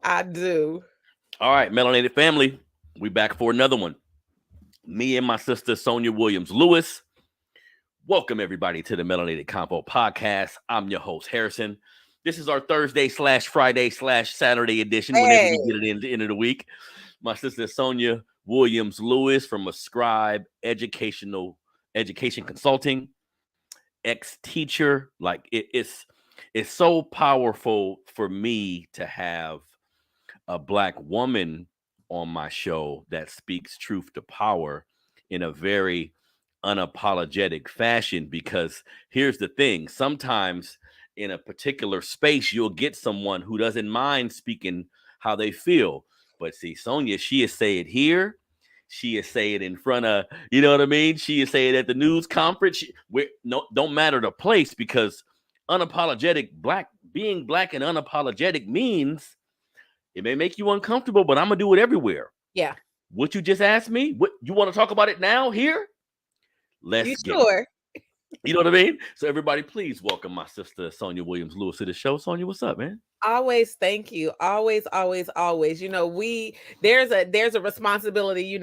I do. All right, Melanated family, we back for another one. Me and my sister, Sonia Williams Lewis. Welcome, everybody, to the Melanated Convo podcast. I'm your host, Harrison. This is our Thursday/Friday/Saturday edition, whenever Hey, we get it in the end of the week. My sister, Sonia Williams Lewis from Ascribe Education Consulting, ex-teacher. Like, it's so powerful for me to have a Black woman on my show that speaks truth to power in a very unapologetic fashion. Because here's the thing, sometimes in a particular space you'll get someone who doesn't mind speaking how they feel, but see, Sonia, she is say it here, she is say it in front of, you know what I mean, she is say it at the news conference. Don't matter the place, because unapologetic being black and unapologetic means it may make you uncomfortable, but I'm gonna do it everywhere. yeah. What you just asked me, what you want to talk about it now here? Let's You get it. sure? You know what I mean? So everybody, please welcome my sister Sonia Williams Lewis to the show. Sonia, what's up, man? Always thank you. Always, always, always. There's a responsibility,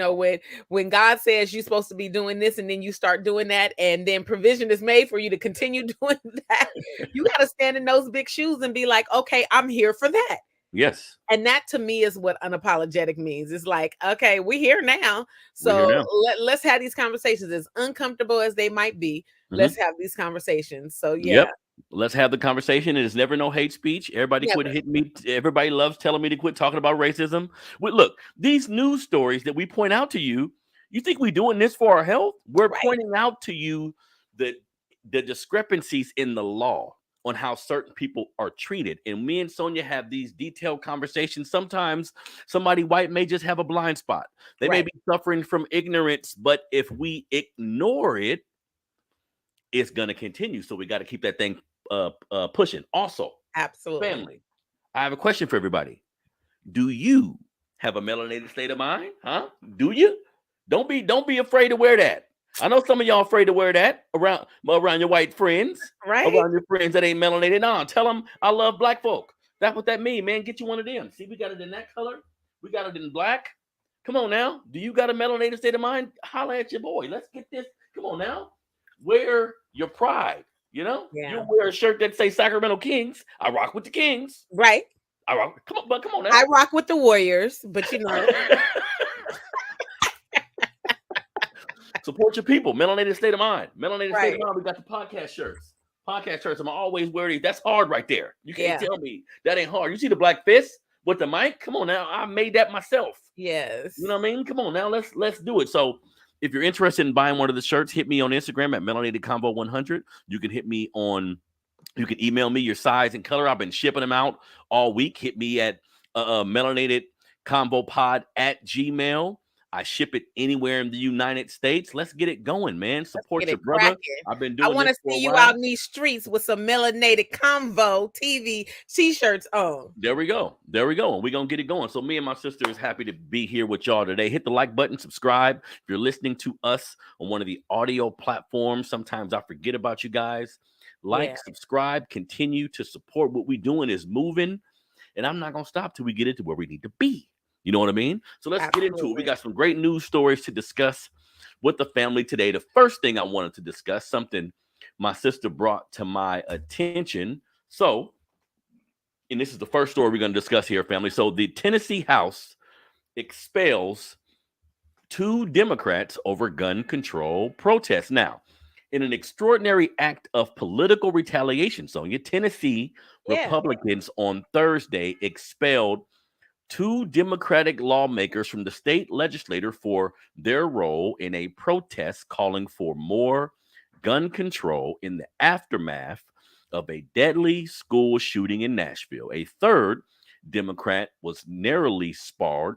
when God says you're supposed to be doing this and then you start doing that, and then provision is made for you to continue doing that. You gotta stand in those big shoes and be like, okay, I'm here for that. Yes. And that to me is what unapologetic means. It's like, okay, we're here now. We're here So now. let's have these conversations. As uncomfortable as they might be, let's have these conversations. So yeah. Yep. Let's have the conversation. There's never no hate speech. Everybody quit Never. hitting me. Everybody loves telling me to quit talking about racism. Look, these news stories that we point out to you, you think we're doing this for our health? We're Right. pointing out to you the discrepancies in the law on how certain people are treated. And me and Sonia have these detailed conversations. Sometimes somebody white may just have a blind spot. They may Right. be suffering from ignorance, but if we ignore it, it's going to continue. So we got to keep that thing pushing. Also, Absolutely. family, I have a question for everybody. Do you have a melanated state of mind? Huh? Do you? Don't be afraid to wear that. I know some of y'all afraid to wear that around your white friends, Right. around your friends that ain't melanated. No, tell them I love black folk. That's what that means, man. Get you one of them. See, we got it in that color. We got it in black. Come on now. Do you got a melanated state of mind? Holla at your boy. Let's get this. Come on now. Wear your pride. Yeah. You wear a shirt that say Sacramento Kings. I rock with the Kings. Right. I rock. Come on now. I rock with the Warriors, but Support your people. Melanated state of mind. Melanated state Right. of mind. We got the podcast shirts. Podcast shirts. I'm always wear these. That's hard right there. You can't tell me that ain't hard. You see the black fist with the mic? Come on now. I made that myself. Yes. You know what I mean? Come on now. Let's do it. So if you're interested in buying one of the shirts, hit me on Instagram at melanatedconvo100. You can email me your size and color. I've been shipping them out all week. Hit me at melanatedconvopod at Gmail. I ship it anywhere in the United States. Let's get it going, man. Support your brother. Cracking. I've been doing. I want to see you out in these streets with some Melanated Convo TV t-shirts on. There we go. And we're going to get it going. So me and my sister is happy to be here with y'all today. Hit the like button, subscribe. If you're listening to us on one of the audio platforms, sometimes I forget about you guys. Subscribe, continue to support. What we're doing is moving, and I'm not going to stop till we get it to where we need to be. You know what I mean? So let's get into it. We got some great news stories to discuss with the family today. The first thing I wanted to discuss, something my sister brought to my attention. So, and this is the first story we're going to discuss here, family. So the Tennessee House expels 2 Democrats over gun control protests. Now, in an extraordinary act of political retaliation, Tennessee Republicans on Thursday expelled 2 Democratic lawmakers from the state legislature for their role in a protest calling for more gun control in the aftermath of a deadly school shooting in Nashville. A third Democrat was narrowly sparred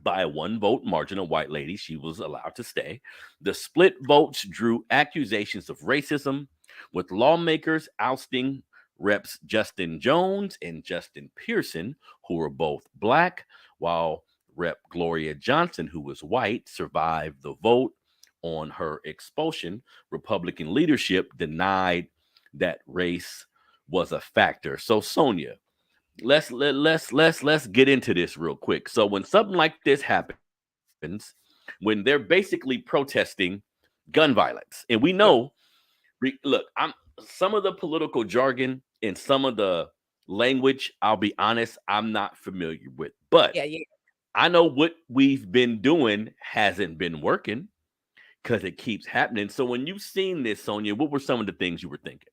by a 1-vote margin. A white lady, she was allowed to stay. The split votes drew accusations of racism, with lawmakers ousting Reps Justin Jones and Justin Pearson, who were both black, while Rep Gloria Johnson, who was white, survived the vote on her expulsion. Republican leadership denied that race was a factor. So, Sonia, let's get into this real quick. So when something like this happens, when they're basically protesting gun violence, and we know, Yeah. look, I'm some of the political jargon and some of the language, I'll be honest, I'm not familiar with, but Yeah, yeah. I know what we've been doing hasn't been working because it keeps happening. So when you've seen this, Sonia, what were some of the things you were thinking?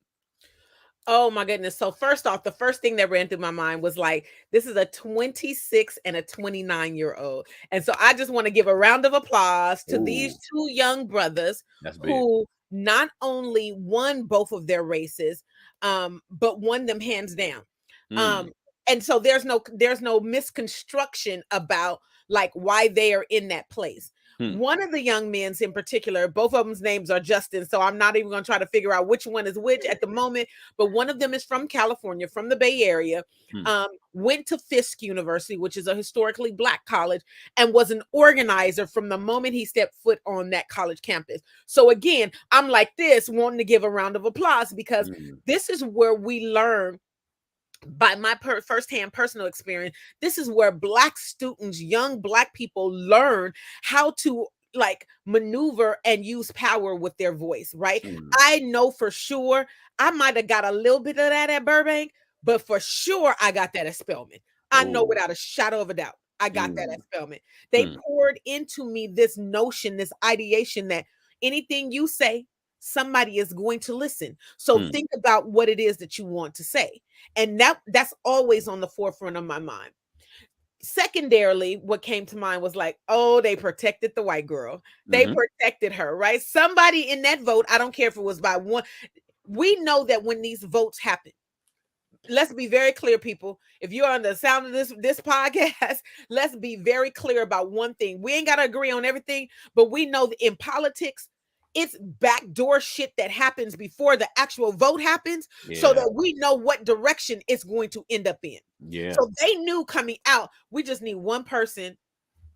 Oh my goodness. So first off, the first thing that ran through my mind was like, this is a 26 and a 29-year-old. And so I just want to give a round of applause to these Oh, two young brothers that's big. who not only won both of their races, but won them hands down. Hmm. Um, and so there's no misconstruction about like why they are in that place. Hmm. One of the young men's in particular, both of them's names are Justin, so I'm not even going to try to figure out which one is which at the moment, but one of them is from California, from the Bay Area, Hmm. went to Fisk University, which is a historically Black college, and was an organizer from the moment he stepped foot on that college campus. So again, I'm like this, wanting to give a round of applause because Hmm. this is where we learn by my firsthand personal experience. This is where Black students, young Black people, learn how to like maneuver and use power with their voice, right? Hmm. I know for sure I might have got a little bit of that at Burbank, but for sure I got that at Spelman. I know Oh. without a shadow of a doubt I got that Hmm. at Spelman. They Hmm. poured into me this notion, this ideation that anything you say, somebody is going to listen. So Hmm. think about what it is that you want to say, and that's always on the forefront of my mind. Secondarily, what came to mind was like, oh, they protected the white girl. They Hmm. protected her, right? Somebody in that vote, I don't care if it was by one. We know that when these votes happen, let's be very clear, people. If you're on the sound of this podcast, let's be very clear about one thing. We ain't got to agree on everything, but we know that in politics, it's backdoor shit that happens before the actual vote happens, so Yeah. that we know what direction it's going to end up in. Yeah. So they knew coming out, we just need one person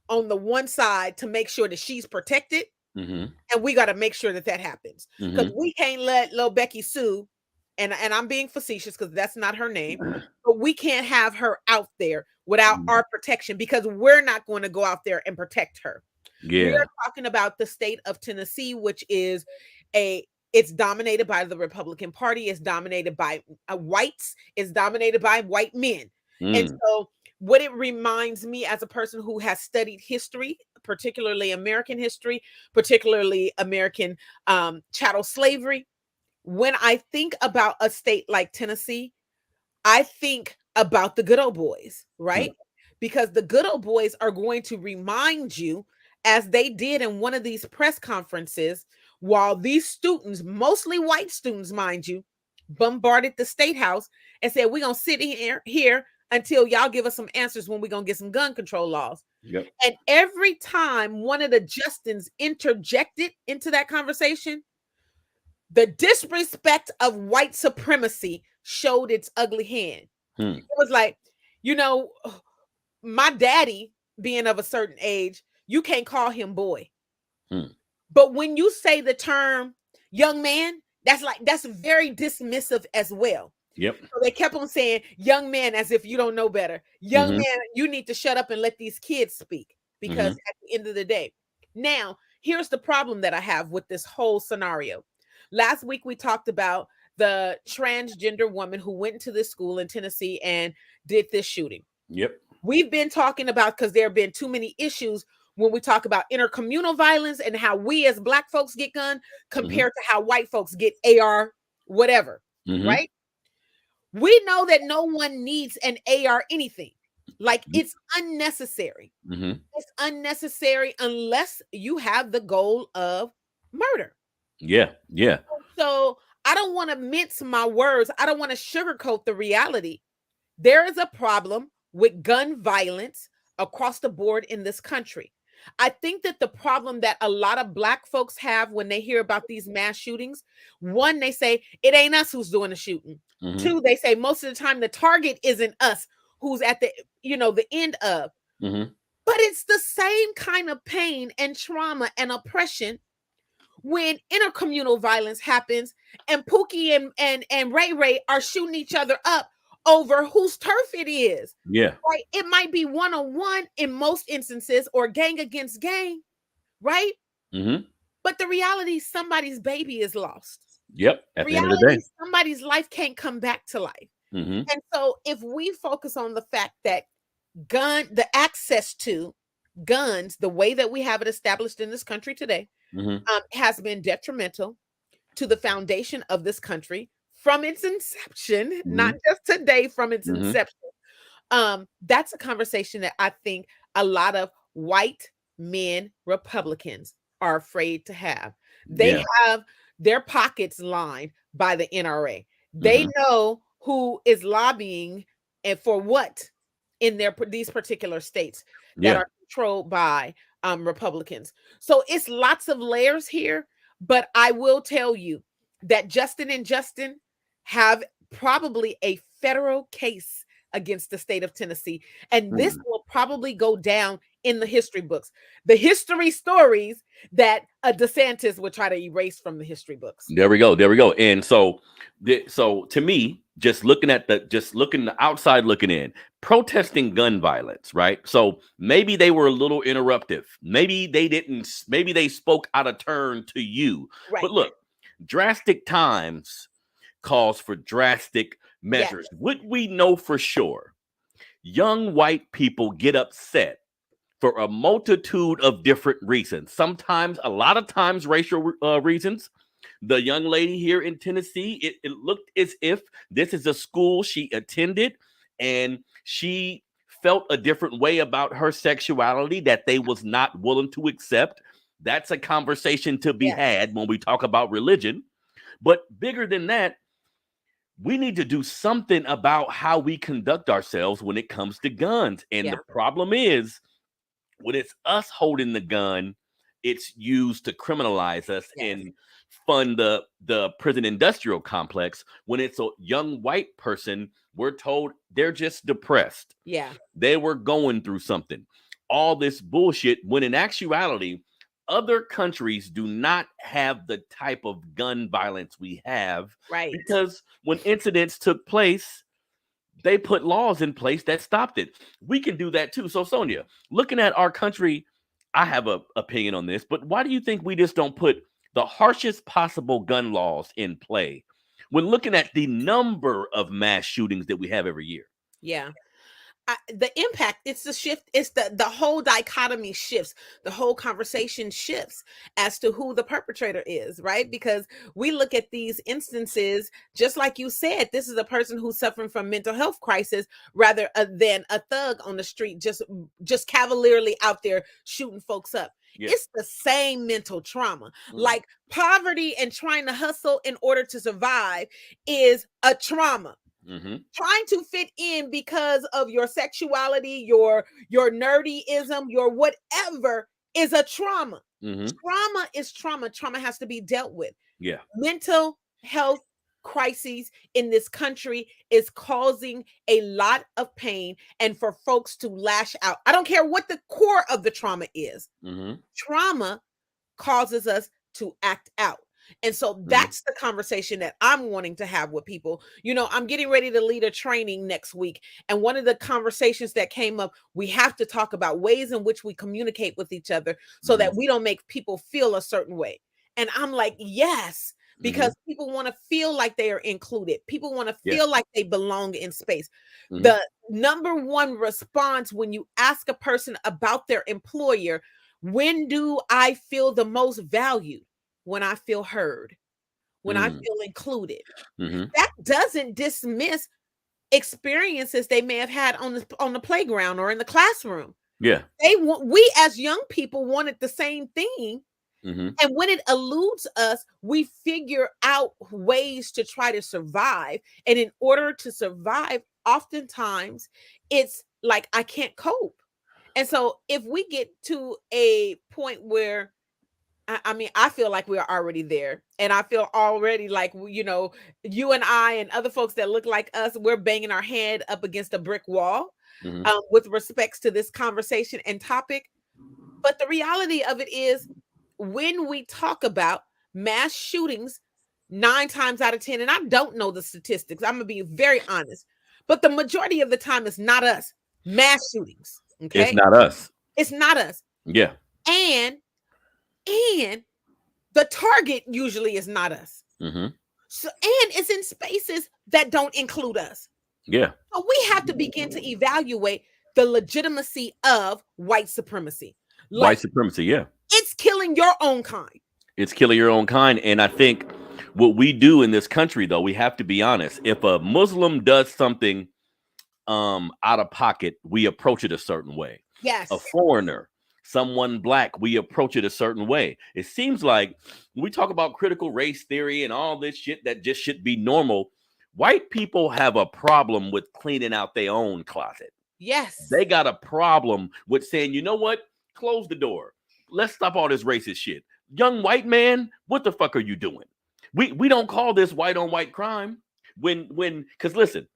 on the one side to make sure that she's protected, Hmm. and we got to make sure that that happens, because Hmm. we can't let little Becky Sue, and I'm being facetious because that's not her name, but we can't have her out there without our protection, because we're not going to go out there and protect her. We Yeah. are talking about the state of Tennessee, which is a it's dominated by the Republican Party, it's dominated by whites, it's dominated by white men. And Mm. so what it reminds me, as a person who has studied history, particularly American history, particularly American chattel slavery, when I think about a state like Tennessee, I think about the good old boys, Mm. right? Because the good old boys are going to remind you, as they did in one of these press conferences, while these students, mostly white students, mind you, bombarded the state house and said, we're going to sit here until y'all give us some answers when we're going to get some gun control laws. Yep. And every time one of the Justins interjected into that conversation, the disrespect of white supremacy showed its ugly hand. Hmm. It was like, you know, my daddy being of a certain age, you can't call him boy. Hmm. But when you say the term young man, that's very dismissive as well. Yep. So they kept on saying young man as if you don't know better. Young Hmm. man, you need to shut up and let these kids speak, because Hmm. at the end of the day. Now, here's the problem that I have with this whole scenario. Last week we talked about the transgender woman who went into this school in Tennessee and did this shooting. Yep. We've been talking about, because there have been too many issues when we talk about intercommunal violence and how we as Black folks get gun Hmm. compared to how white folks get AR, whatever, Hmm. right? We know that no one needs an AR anything. Like, it's unnecessary. Hmm. It's unnecessary unless you have the goal of murder. Yeah. Yeah. So I don't want to mince my words. I don't want to sugarcoat the reality. There is a problem with gun violence across the board in this country. I think that the problem that a lot of Black folks have when they hear about these mass shootings, one, they say it ain't us who's doing the shooting. Hmm. Two, they say most of the time the target isn't us who's at the end of. Hmm. But it's the same kind of pain and trauma and oppression when intercommunal violence happens and Pookie and Ray Ray are shooting each other up over whose turf it is. Yeah. Right? It might be one-on-one in most instances or gang against gang, right? Mm-hmm. But the reality, somebody's baby is lost. Yep. At the end of the Reality, day. somebody's life can't come back to life. Mm-hmm. And so if we focus on the fact that the access to guns, the way that we have it established in this country today, Mm-hmm. has been detrimental to the foundation of this country from its inception, not just today, from its Mm-hmm. inception. That's a conversation that I think a lot of white men Republicans are afraid to have. They Yeah. have their pockets lined by the NRA. They Mm-hmm. know who is lobbying and for what in these particular states that Yeah. are controlled by Republicans. So it's lots of layers here, but I will tell you that Justin and Justin have probably a federal case against the state of Tennessee. And this Mhm. will probably go down in the history books, the history stories that a DeSantis would try to erase from the history books. There we go. There we go. And so, so to me, just looking the outside looking in, protesting gun violence, right? So maybe they were a little interruptive. Maybe they didn't. Maybe they spoke out of turn to you. Right. But look, drastic times calls for drastic Yes. measures. What we know for sure, young white people get upset for a multitude of different reasons. Sometimes, a lot of times, racial reasons. The young lady here in Tennessee, it looked as if this is a school she attended and she felt a different way about her sexuality that they was not willing to accept. That's a conversation to be had when we talk about religion. But bigger than that, we need to do something about how we conduct ourselves when it comes to guns. And the problem is, when it's us holding the gun, it's used to criminalize us and fund the prison industrial complex. When it's a young white person, we're told they're just depressed. Yeah. They were going through something. All this bullshit, when in actuality, other countries do not have the type of gun violence we have. Right. Because when incidents took place, they put laws in place that stopped it. We can do that too. So, Sonia, looking at our country, I have an opinion on this, but why do you think we just don't put the harshest possible gun laws in play when looking at the number of mass shootings that we have every year? Yeah. The impact, it's the shift, it's the whole dichotomy shifts, the whole conversation shifts as to who the perpetrator is, right? Because we look at these instances, just like you said, this is a person who's suffering from mental health crisis rather than a thug on the street just cavalierly out there shooting folks up. It's the same mental trauma. Like poverty and trying to hustle in order to survive is a trauma. Trying to fit in because of your sexuality, your nerdyism, your whatever is a trauma. Trauma is trauma. Trauma has to be dealt with. Yeah. Mental health crises in this country is causing a lot of pain and for folks to lash out. I don't care what the core of the trauma is. Trauma causes us to act out. And so that's the conversation that I'm wanting to have with people. You know, I'm getting ready to lead a training next week. And one of the conversations that came up, we have to talk about ways in which we communicate with each other so that we don't make people feel a certain way. And I'm like, yes, because people want to feel like they are included. People want to feel like they belong in space. The number one response when you ask a person about their employer, when do I feel the most valued? When I feel heard, when I feel included. That doesn't dismiss experiences they may have had on the playground or in the classroom. Yeah. We as young people wanted the same thing. And when it eludes us, we figure out ways to try to survive. And in order to survive, oftentimes it's like, I can't cope. And so if we get to a point where I mean, I feel like we're already there. And I feel already like, you know, you and I and other folks that look like us, we're banging our head up against a brick wall with respects to this conversation and topic. But the reality of it is, when we talk about mass shootings, 9 times out of 10, and I don't know the statistics, I'm going to be very honest, But the majority of the time, it's not us. Mass shootings. It's Okay. not us. It's not us. Yeah. And the target usually is not us. Mm-hmm. So, and it's in spaces that don't include us. Yeah. So we have to begin to evaluate the legitimacy of white supremacy. Like, White supremacy. Yeah. it's killing your own kind. It's killing your own kind. And I think what we do in this country, though, we have to be honest. If a Muslim does something out of pocket, we approach it a certain way. Yes. A foreigner, someone black, we approach it a certain way. It seems like when we talk about critical race theory and all this shit that just should be normal, white people have a problem with cleaning out their own closet. Yes. They got a problem with saying, you know what? Close the door. Let's stop all this racist shit. Young white man, what the fuck are you doing? We don't call this white on white crime. Because listen,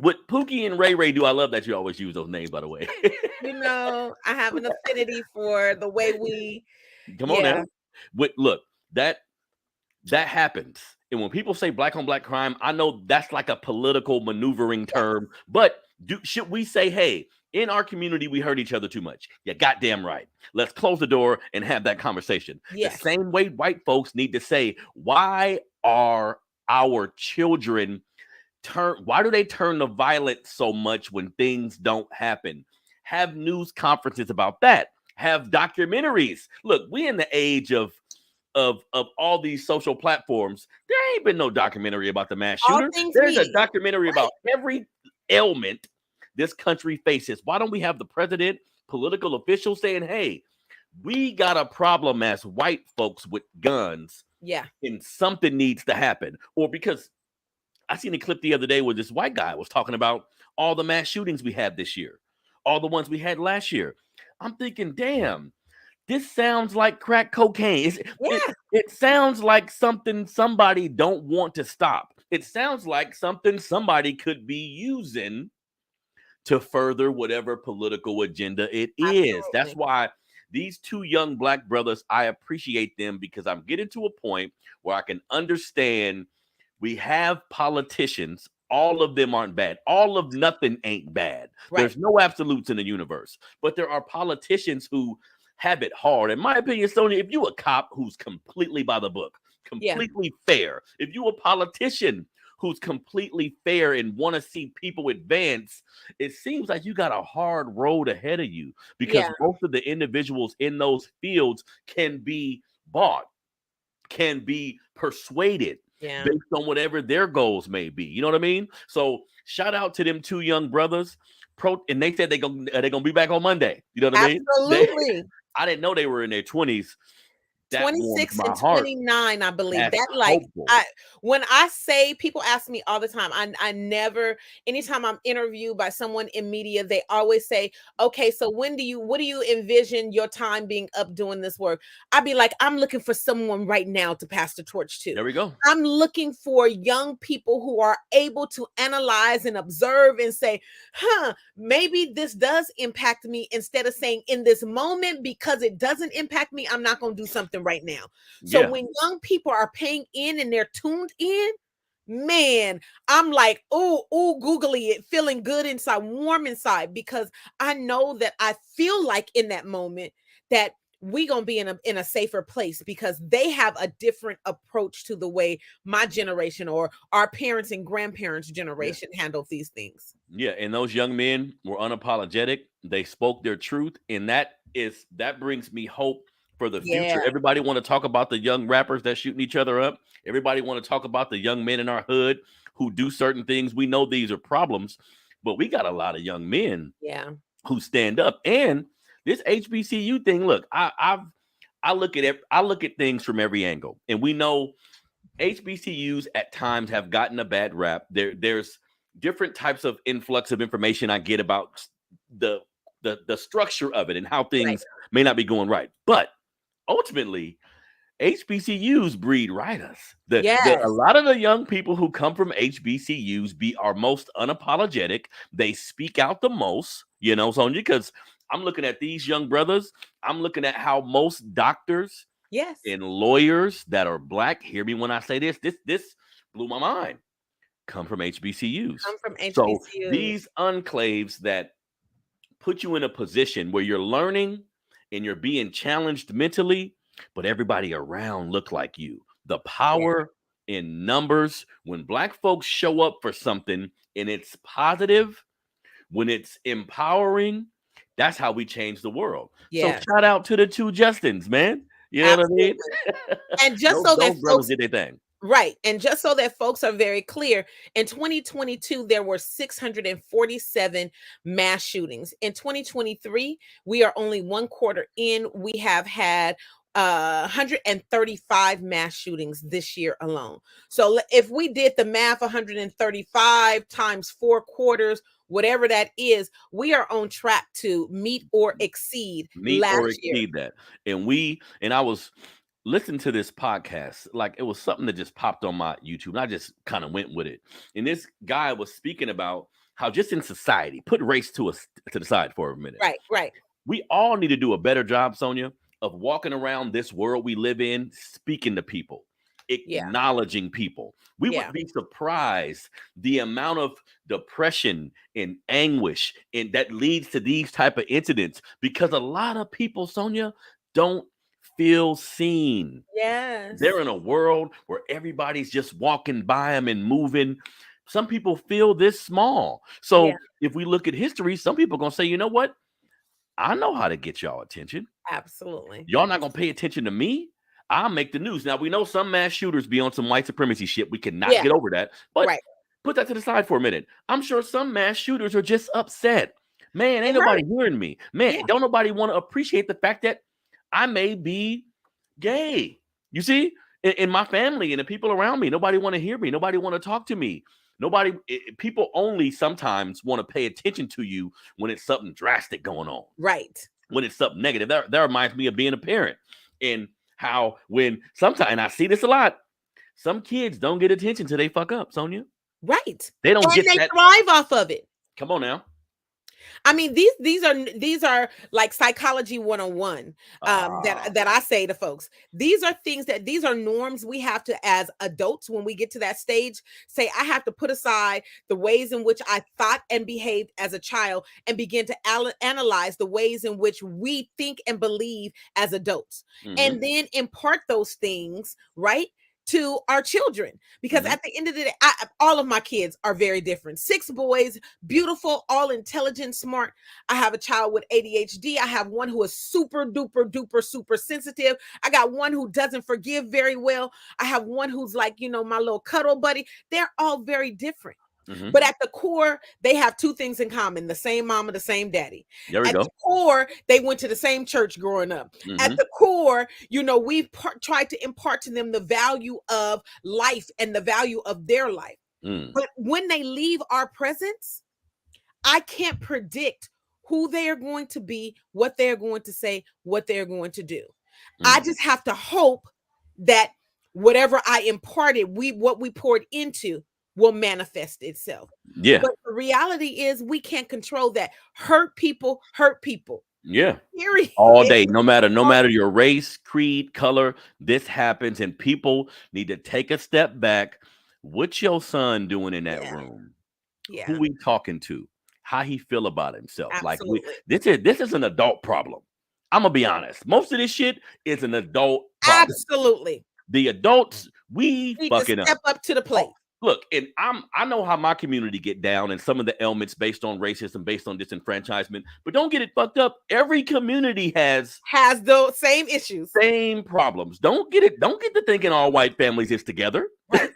what Pookie and Ray Ray do, I love that you always use those names, by the way. You know, I have an affinity for the way we Come on now. Look, that happens. And when people say black on black crime, I know that's like a political maneuvering term, but should we say, hey, in our community, we hurt each other too much? Yeah, goddamn right. Let's close the door and have that conversation. Yes. The same way white folks need to say, why are our children why do they turn to violence so much when things don't happen? Have news conferences about that. Have documentaries. Look, we in the age of all these social platforms. There ain't been no documentary about the mass shooter. There's a documentary about every ailment this country faces. Why don't we have the president, political officials saying, hey, we got a problem as white folks with guns. Yeah. And something needs to happen. Or because I seen a clip the other day where this white guy was talking about all the mass shootings we had this year, all the ones we had last year. I'm thinking, damn, this sounds like crack cocaine. It sounds like something somebody don't want to stop. It sounds like something somebody could be using to further whatever political agenda it is. Absolutely. That's why these two young black brothers, I appreciate them because I'm getting to a point where I can understand we have politicians. All of them aren't bad. All of nothing ain't bad. Right. There's no absolutes in the universe. But there are politicians who have it hard. In my opinion, Sonia, if you a cop who's completely by the book, completely fair, if you a politician who's completely fair and want to see people advance, it seems like you got a hard road ahead of you because most of the individuals in those fields can be bought, can be persuaded. Based on whatever their goals may be. You know what I mean? So shout out to them two young brothers. And they said they're gonna be back on Monday. You know what I mean? Absolutely. I didn't know they were in their 20s. 26 and 29, I believe. That's that like when I say, people ask me all the time, I never, anytime I'm interviewed by someone in media, they always say, okay, so what do you envision your time being up doing this work? I'd be like, I'm looking for someone right now to pass the torch to. There we go. I'm looking for young people who are able to analyze and observe and say, maybe this does impact me, instead of saying in this moment, because it doesn't impact me, I'm not going to do something right now. So when young people are paying in and they're tuned in, man, I'm like, googly it, feeling good inside, warm inside, because I know that I feel like in that moment that we gonna be in a safer place because they have a different approach to the way my generation or our parents and grandparents' generation handled these things. Yeah, and those young men were unapologetic. They spoke their truth, and that brings me hope for the future. Everybody want to talk about the young rappers that shooting each other up. Everybody want to talk about the young men in our hood who do certain things. We know these are problems, but we got a lot of young men who stand up. And this HBCU thing, look, I look at things from every angle, and we know HBCUs at times have gotten a bad rap. There's different types of influx of information I get about the structure of it and how things may not be going right, but ultimately, HBCUs breed writers. A lot of the young people who come from HBCUs are most unapologetic. They speak out the most, Sonia, because I'm looking at these young brothers. I'm looking at how most doctors and lawyers that are black, hear me when I say this blew my mind. come from HBCUs. Come from So HBCUs. these enclaves that put you in a position where you're learning and you're being challenged mentally, but everybody around look like you. The Yeah. power in numbers. When Black folks show up for something and it's positive, when it's empowering, that's how we change the world. So Yeah. shout out to the two Justins, man. You know what I mean? Absolutely. And just so that those brothers folks, did their thing. right. And just so that folks are very clear, in 2022, there were 647 mass shootings. In 2023, we are only one quarter in. We have had 135 mass shootings this year alone. So if we did the math, 135 times 4 quarters, whatever that is, we are on track to meet or exceed last year. That. And I was listening to this podcast, like it was something that just popped on my YouTube, and I just kind of went with it. And this guy was speaking about how just in society, put race to the side for a minute. Right. We all need to do a better job, Sonia, of walking around this world we live in, speaking to people, acknowledging people. We would be surprised the amount of depression and anguish and that leads to these type of incidents, because a lot of people, Sonia, don't feel seen. Yes. They're in a world where everybody's just walking by them and moving. Some people feel this small. So if we look at history, some people are going to say, you know what? I know how to get y'all attention. Absolutely. Y'all not going to pay attention to me. I'll make the news. Now, we know some mass shooters be on some white supremacy shit. We cannot get over that. But put that to the side for a minute. I'm sure some mass shooters are just upset. Man, ain't nobody hearing me. Man, don't nobody want to appreciate the fact that I may be gay. You see, in my family and the people around me, nobody want to hear me. Nobody want to talk to me. People only sometimes want to pay attention to you when it's something drastic going on. Right. When it's something negative. That reminds me of being a parent, and how when sometimes, and I see this a lot, some kids don't get attention till they fuck up, Sonia. Right. They don't get that. They thrive off of it. Come on now. I mean, these are like psychology 101 that I say to folks. These are norms we have to, as adults, when we get to that stage, say, I have to put aside the ways in which I thought and behaved as a child and begin to analyze the ways in which we think and believe as adults, and then impart those things, right, to our children. Because at the end of the day, all of my kids are very different. 6 boys, beautiful, all intelligent, smart. I have a child with ADHD. I have one who is super duper duper super sensitive. I got one who doesn't forgive very well. I have one who's like, my little cuddle buddy. They're all very different. But at the core, they have 2 things in common: the same mama, the same daddy. There we go. The core, they went to the same church growing up. At the core, we've tried to impart to them the value of life and the value of their life. But when they leave our presence, I can't predict who they are going to be, what they're going to say, what they're going to do. I just have to hope that whatever I imparted, what we poured into, will manifest itself. Yeah. But the reality is we can't control that. Hurt people. Yeah. Period. All day, no matter your race, creed, color, this happens, and people need to take a step back. What's your son doing in that room? Yeah. Who we talking to? How he feel about himself? Absolutely. Like this is an adult problem. I'm gonna be honest. Most of this shit is an adult problem. Absolutely. The adults, we need fucking to step up to the plate. Look, and I know how my community get down and some of the ailments based on racism, based on disenfranchisement, but don't get it fucked up. Every community has those same issues, same problems. Don't get to thinking all white families is together. Right.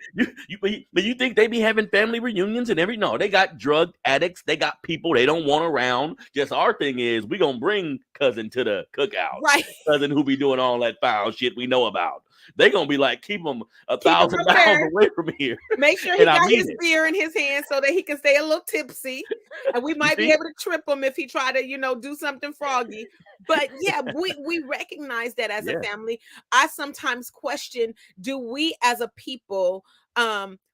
you think they be having family reunions and no, they got drug addicts, they got people they don't want around. Just our thing is we gonna bring cousin to the cookout. Right. Cousin who be doing all that foul shit we know about. They gonna be like, keep them 1,000 miles away from here. Make sure he got his beer in his hand so that he can stay a little tipsy, and we might be able to trip him if he try to, do something froggy. But yeah, we recognize that as a family. I sometimes question: do we, as a people,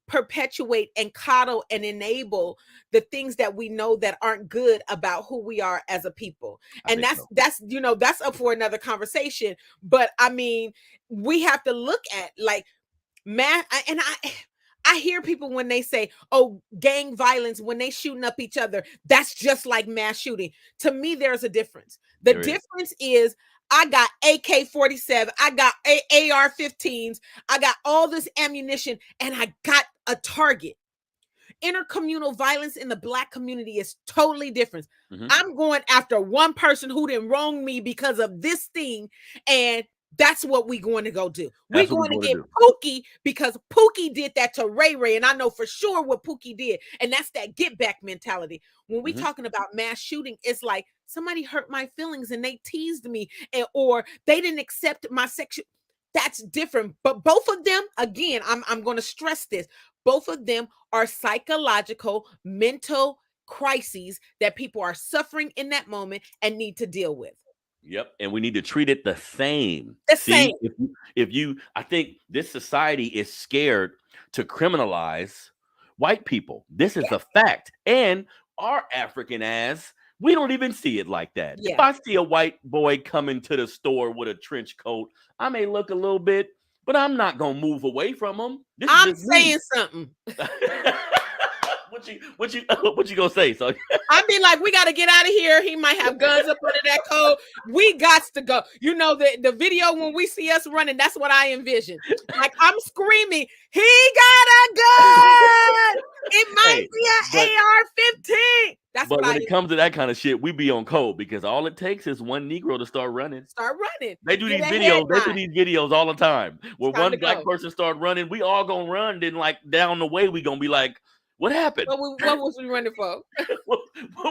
perpetuate and coddle and enable the things that we know that aren't good about who we are as a people? And that's up for another conversation. But I mean, we have to look at like, man, and I I hear people when they say, oh, gang violence, when they shooting up each other, that's just like mass shooting. To me, there's a difference. The difference is I got AK-47, I got AR-15s, I got all this ammunition, and I got a target. Intercommunal violence in the Black community is totally different. I'm going after one person who didn't wrong me because of this thing, and that's what we're going to go do. We're going to get Pookie because Pookie did that to Ray Ray, and I know for sure what Pookie did, and that's that get back mentality. When we're talking about mass shooting, it's like somebody hurt my feelings and they teased me, or they didn't accept my sexual. That's different. But both of them, again, I'm going to stress this. Both of them are psychological, mental crises that people are suffering in that moment and need to deal with. Yep, and we need to treat it the same. Same. If you, I think this society is scared to criminalize white people. This is a fact, and our African ass, we don't even see it like that. Yeah. If I see a white boy coming to the store with a trench coat, I may look a little bit, but I'm not gonna move away from him. I'm saying something. What you gonna say? So I'd be like, we got to get out of here. He might have guns up under that coat. We got to go. You know, the video when we see us running, that's what I envision. Like I'm screaming, he got a gun. It might be an AR-15. That's but when it comes to that kind of shit, we be on code because all it takes is one Negro to start running. They do these videos. They do these videos all the time. Where one Black person start running, we all gonna run. Then like down the way, we gonna be like, what happened? What was we running for? what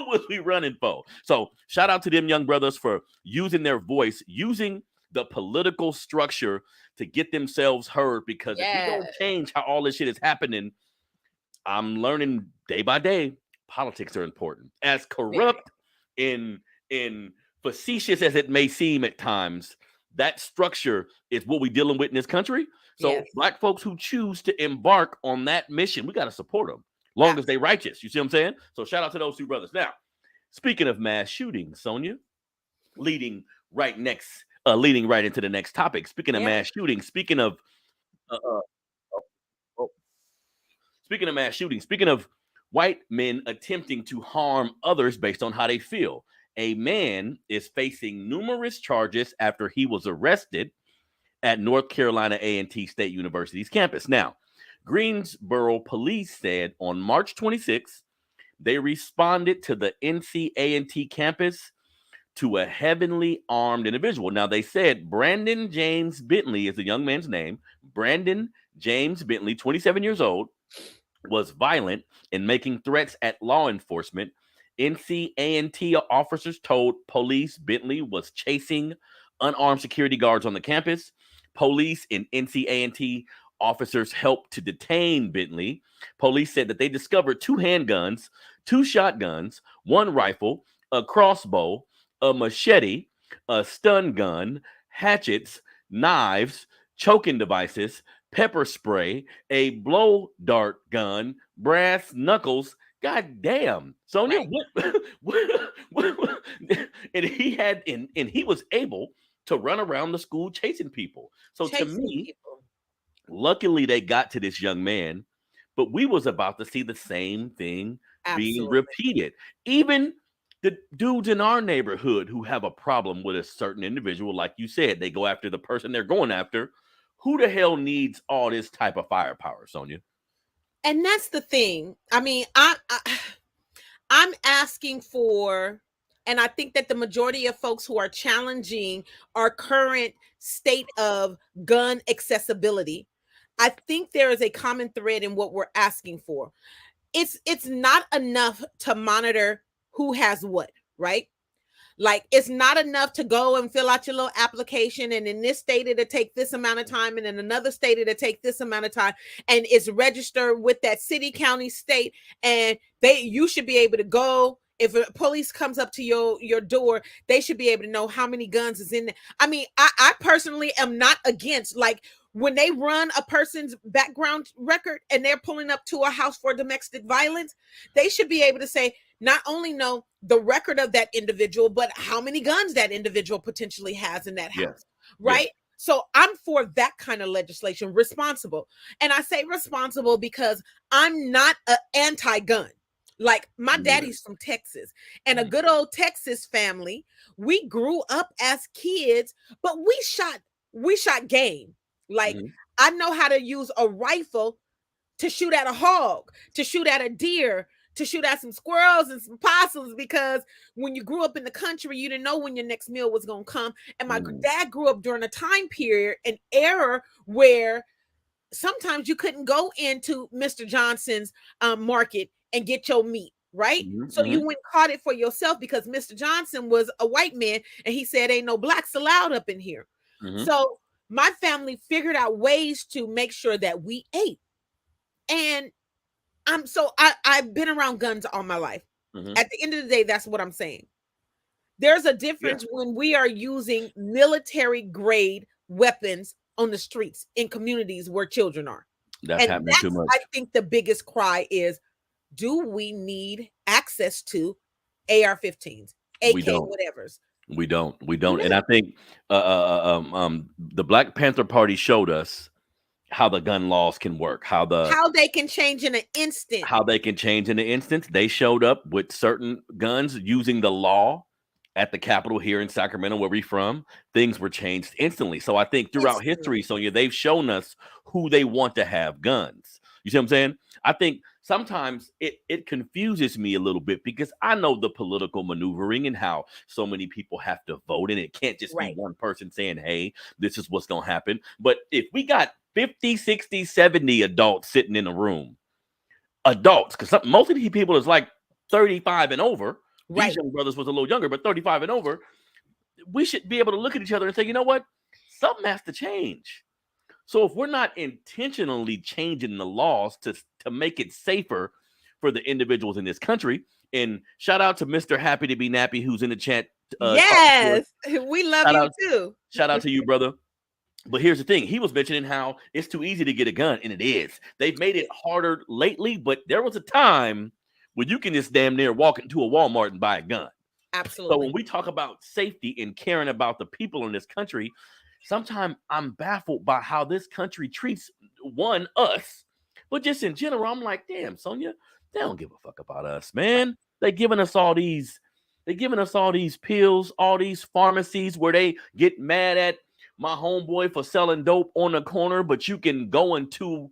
was we running for? So shout out to them young brothers for using their voice, using the political structure to get themselves heard. Because if we don't change how all this shit is happening, I'm learning day by day, politics are important. As corrupt and facetious as it may seem at times, that structure is what we're dealing with in this country. So Black folks who choose to embark on that mission, we got to support them. Long as they righteous. You see what I'm saying? So shout out to those two brothers. Now, speaking of mass shootings, Sonia, leading right into the next topic. Speaking of mass shootings, speaking of white men attempting to harm others based on how they feel, a man is facing numerous charges after he was arrested at North Carolina A&T State University's campus. Now, Greensboro police said on March 26th, they responded to the NC A&T campus to a heavily armed individual. Now, they said Brandon James Bentley is the young man's name. Brandon James Bentley, 27 years old, was violent and making threats at law enforcement. NC A&T officers told police Bentley was chasing unarmed security guards on the campus. Police and NC A&T officers helped to detain Bentley. Police said that they discovered 2 handguns, 2 shotguns, 1 rifle, a crossbow, a machete, a stun gun, hatchets, knives, choking devices, pepper spray, a blow dart gun, brass knuckles. God damn, Sonia, and he was able to run around the school chasing people. So to me, luckily they got to this young man, but we was about to see the same thing being repeated. Even the dudes in our neighborhood who have a problem with a certain individual, like you said, they go after the person they're going after. Who the hell needs all this type of firepower, Sonia? And that's the thing. I mean, I'm asking for, and I think that the majority of folks who are challenging our current state of gun accessibility, I think there is a common thread in what we're asking for. It's not enough to monitor who has what, right? Like, it's not enough to go and fill out your little application, and in this state it'll take this amount of time, and in another state it'll take this amount of time, and it's registered with that city, county, state, and you should be able to go. If a police comes up to your door, they should be able to know how many guns is in there. I mean, I personally am not against, like, when they run a person's background record and they're pulling up to a house for domestic violence, they should be able to say, not only know the record of that individual, but how many guns that individual potentially has in that house, right? So I'm for that kind of legislation, responsible. And I say responsible because I'm not an anti-gun. Like my daddy's from Texas, and a good old Texas family. We grew up as kids, but we shot game. Like I know how to use a rifle to shoot at a hog, to shoot at a deer, to shoot at some squirrels and some possums, because when you grew up in the country, you didn't know when your next meal was going to come. And my dad grew up during a time period, an era where sometimes you couldn't go into Mr. Johnson's market and get your meat, right? So you went and caught it for yourself because Mr. Johnson was a white man and he said, ain't no blacks allowed up in here. So my family figured out ways to make sure that we ate. And I've been around guns all my life. At the end of the day, that's what I'm saying. There's a difference when we are using military grade weapons on the streets in communities where children are. That's happening too much. I think the biggest cry is, do we need access to AR-15s, AK, whatever's? We don't. And I think the Black Panther Party showed us how the gun laws can work, how they can change in an instant. They showed up with certain guns using the law at the Capitol here in Sacramento, where we're from. Things were changed instantly. So I think throughout history, Sonia, they've shown us who they want to have guns. You see what I'm saying? I think sometimes it confuses me a little bit because I know the political maneuvering and how so many people have to vote, and it can't just be one person saying, hey, this is what's going to happen. But if we got 50, 60, 70 adults sitting in a room, because most of these people is like 35 and over. These young brothers was a little younger, but 35 and over. We should be able to look at each other and say, you know what? Something has to change. So if we're not intentionally changing the laws to make it safer for the individuals in this country, and shout out to Mr. Happy to be Nappy, who's in the chat. Yes, we love you too. Shout out to you, brother. But here's the thing. He was mentioning how it's too easy to get a gun, and it is. They've made it harder lately, but there was a time when you can just damn near walk into a Walmart and buy a gun. Absolutely. So when we talk about safety and caring about the people in this country, sometimes I'm baffled by how this country treats us, but just in general, I'm like, damn, Sonia, they don't give a fuck about us, man. They're giving us all these pills, all these pharmacies where they get mad at my homeboy for selling dope on the corner, but you can go into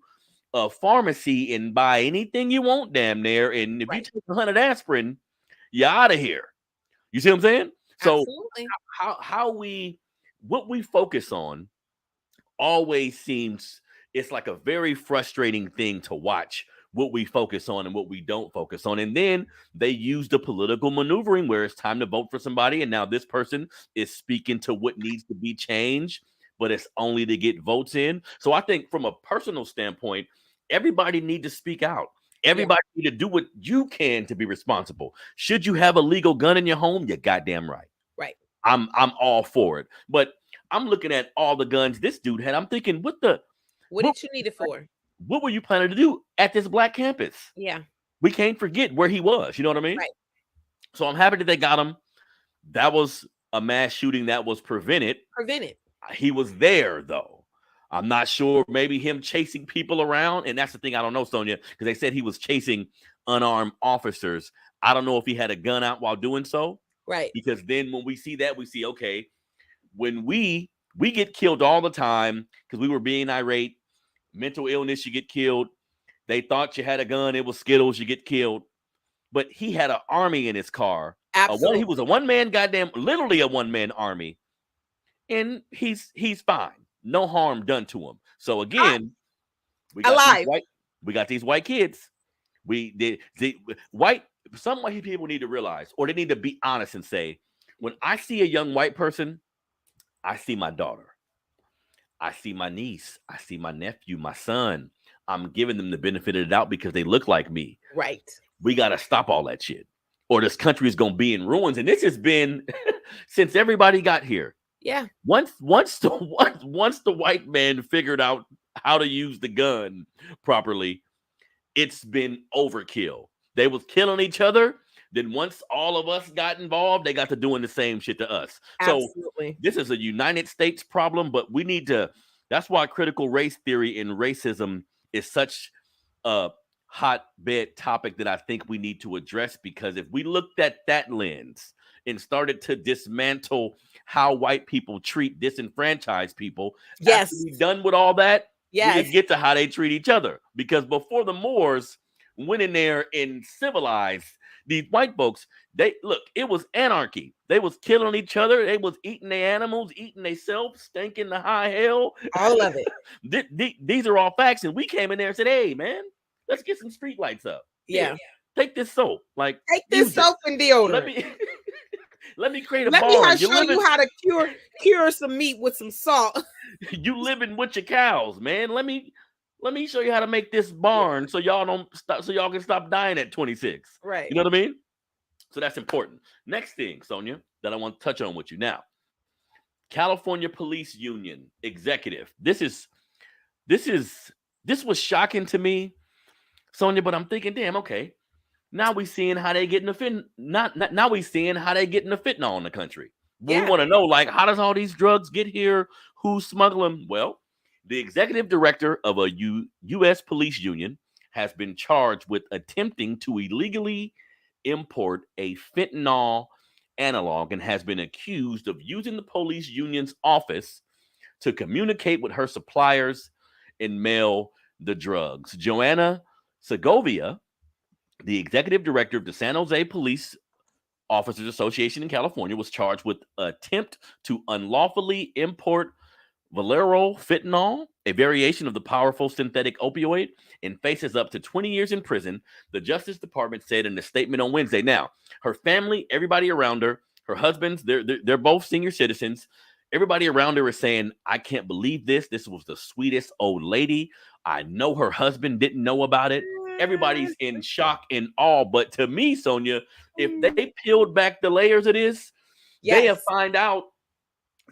a pharmacy and buy anything you want damn near. And if you take 100 aspirin, you're out of here. You see what I'm saying? So what we focus on always seems, it's like a very frustrating thing to watch what we focus on and what we don't focus on. And then they use the political maneuvering where it's time to vote for somebody. And now this person is speaking to what needs to be changed, but it's only to get votes in. So I think from a personal standpoint, everybody need to speak out. Everybody need to do what you can to be responsible. Should you have a legal gun in your home? You're goddamn right. Right. I'm all for it. But I'm looking at all the guns this dude had. I'm thinking, what did you need it for? What were you planning to do at this black campus? Yeah. We can't forget where he was. You know what I mean? Right. So I'm happy that they got him. That was a mass shooting that was prevented. He was there, though. I'm not sure. Maybe him chasing people around. And that's the thing I don't know, Sonia, because they said he was chasing unarmed officers. I don't know if he had a gun out while doing so. Right. Because then when we see that, we see, okay, when we get killed all the time because we were being irate, mental illness, you get killed. They thought you had a gun. It was Skittles. You get killed. But he had an army in his car. Absolutely. He was a one-man literally a one-man army. And he's fine. No harm done to him. So again, we got these white kids. Some white people need to realize, or they need to be honest and say, when I see a young white person, I see my daughter. I see my niece. I see my nephew, my son. I'm giving them the benefit of the doubt because they look like me. Right. We got to stop all that shit, or this country is going to be in ruins. And this has been since everybody got here. Yeah. Once the white man figured out how to use the gun properly, it's been overkill. They was killing each other. Then once all of us got involved, they got to doing the same shit to us. So Absolutely. this is a United States problem, but we need to. That's why critical race theory and racism is such a hotbed topic that I think we need to address, because if we looked at that lens and started to dismantle how white people treat disenfranchised people, after Yes. we're done with all that, we Yes. can get to how they treat each other. Because before the Moors went in there and civilized these white folks, it was anarchy. They was killing each other. They was eating their animals, eating themselves, stinking the high hell. All of it. These are all facts. And we came in there and said, hey, man, let's get some street lights up. Yeah. Take this soap. Like, take this soap and deodorant. Let me create a Let barn. me show you how to cure some meat with some salt. You living with your cows, man. Let me show you how to make this barn so y'all don't stop, so y'all can stop dying at 26. Right. You know what I mean? So that's important. Next thing, Sonia, that I want to touch on with you now. California Police Union executive. This was shocking to me, Sonia, but I'm thinking, damn, okay. Now we seeing how they getting the now we seeing how they getting the fentanyl in the country. Yeah. We want to know, like, how does all these drugs get here? Who's smuggling? Well, the executive director of a U.S. police union has been charged with attempting to illegally import a fentanyl analog and has been accused of using the police union's office to communicate with her suppliers and mail the drugs. Joanna Segovia, the executive director of the San Jose Police Officers Association in California, was charged with attempt to unlawfully import Valero fentanyl, a variation of the powerful synthetic opioid, and faces up to 20 years in prison, the Justice Department said in a statement on Wednesday. Now, her family, everybody around her, her husbands, they're both senior citizens. Everybody around her is saying, I can't believe this. This was the sweetest old lady. I know her husband didn't know about it. Everybody's in shock and awe. But to me, Sonia, if they peeled back the layers of this, they have find out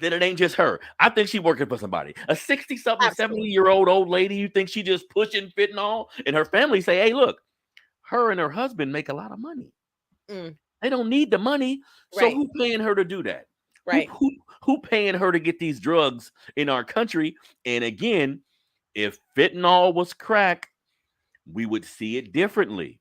that it ain't just her. I think she's working for somebody. A 60-something, 70-year-old old lady, you think she just pushing fentanyl? And her family say, hey, look, her and her husband make a lot of money. They don't need the money. So who paying her to do that? Right. Who paying her to get these drugs in our country? And again, if fentanyl was crack, we would see it differently.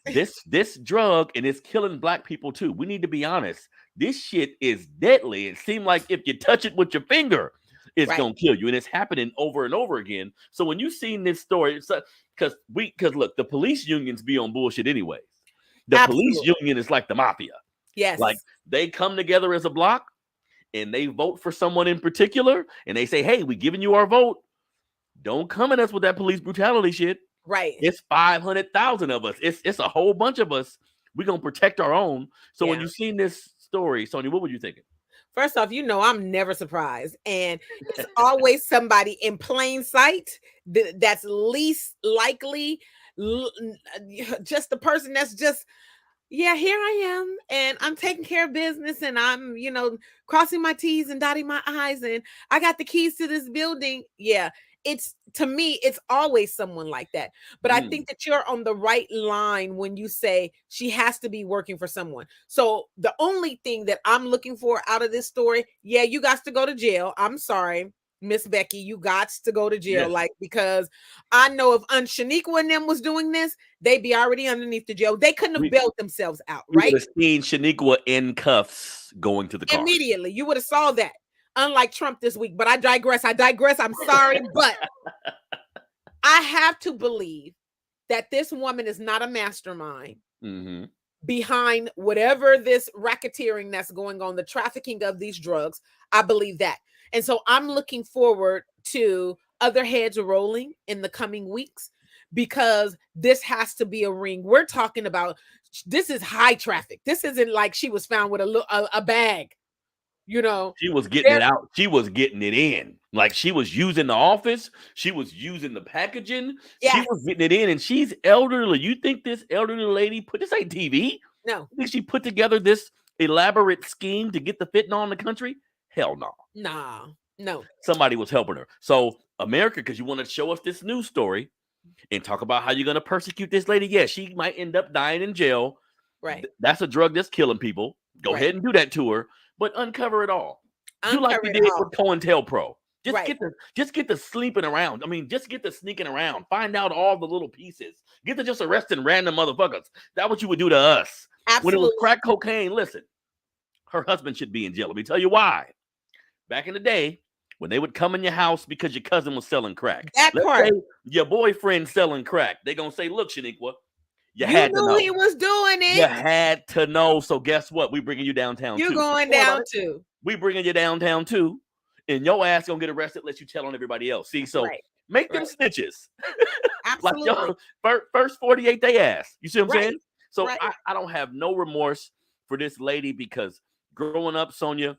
This drug, and it's killing Black people too. We need to be honest. This shit is deadly. It seems like if you touch it with your finger, it's gonna kill you, and it's happening over and over again. So when you seen this story, it's because look, the police unions be on bullshit anyways. The police union is like the mafia. Yes, like they come together as a block, and they vote for someone in particular, and they say, "Hey, we giving you our vote. Don't come at us with that police brutality shit." Right. It's 500,000 of us. It's a whole bunch of us. We're going to protect our own. So when you seen this story, Sonia, what were you thinking? First off, I'm never surprised. And it's always somebody in plain sight that's least likely, just the person that's just, here I am, and I'm taking care of business, and I'm, crossing my T's and dotting my I's, and I got the keys to this building. Yeah. To me, it's always someone like that. But I think that you're on the right line when you say she has to be working for someone. So the only thing that I'm looking for out of this story, you got to go to jail. I'm sorry, Miss Becky, you got to go to jail. Yes. Because I know if Shaniqua and them was doing this, they'd be already underneath the jail. They couldn't have bailed themselves out, right? You would have seen Shaniqua in cuffs going to the car. Immediately, you would have saw that. Unlike Trump this week, but I digress. I'm sorry, but I have to believe that this woman is not a mastermind behind whatever this racketeering that's going on, the trafficking of these drugs. I believe that. And so I'm looking forward to other heads rolling in the coming weeks, because this has to be a ring. We're talking about, this is high traffic. This isn't like she was found with a bag. She was getting it out. She was getting it in. Like, she was using the office. She was using the packaging. Yes. She was getting it in, and she's elderly. You think this elderly lady this ain't TV? No. You think she put together this elaborate scheme to get the fentanyl in the country? Hell no. Nah, no. Somebody was helping her. So America, because you want to show us this news story and talk about how you're going to persecute this lady. Yeah, she might end up dying in jail. Right. That's a drug that's killing people. Go Right. ahead and do that to her, but uncover it all. Do like Uncover you it did all. with COINTELPRO. Just Right. get the sleeping around. I mean, just get the sneaking around. Find out all the little pieces. Get to just arresting random motherfuckers. That's what you would do to us. When it was Absolutely. crack cocaine, listen, her husband should be in jail. Let me tell you why. Back in the day, when they would come in your house because your cousin was selling crack. That Let's part. say your boyfriend selling crack. They're going to say, look, Shaniqua, you You had to knew he know. was doing You it. had to know. So guess what? We bringing you downtown You're too. going Don't worry about down it. too. We bringing you downtown too. And your ass gonna get arrested, let you tell on everybody else. See, so Right. make them Right. snitches. Like Absolutely. your first 48 they ass. You see what I'm Right. saying? So Right. I don't have no remorse for this lady because growing up, Sonia,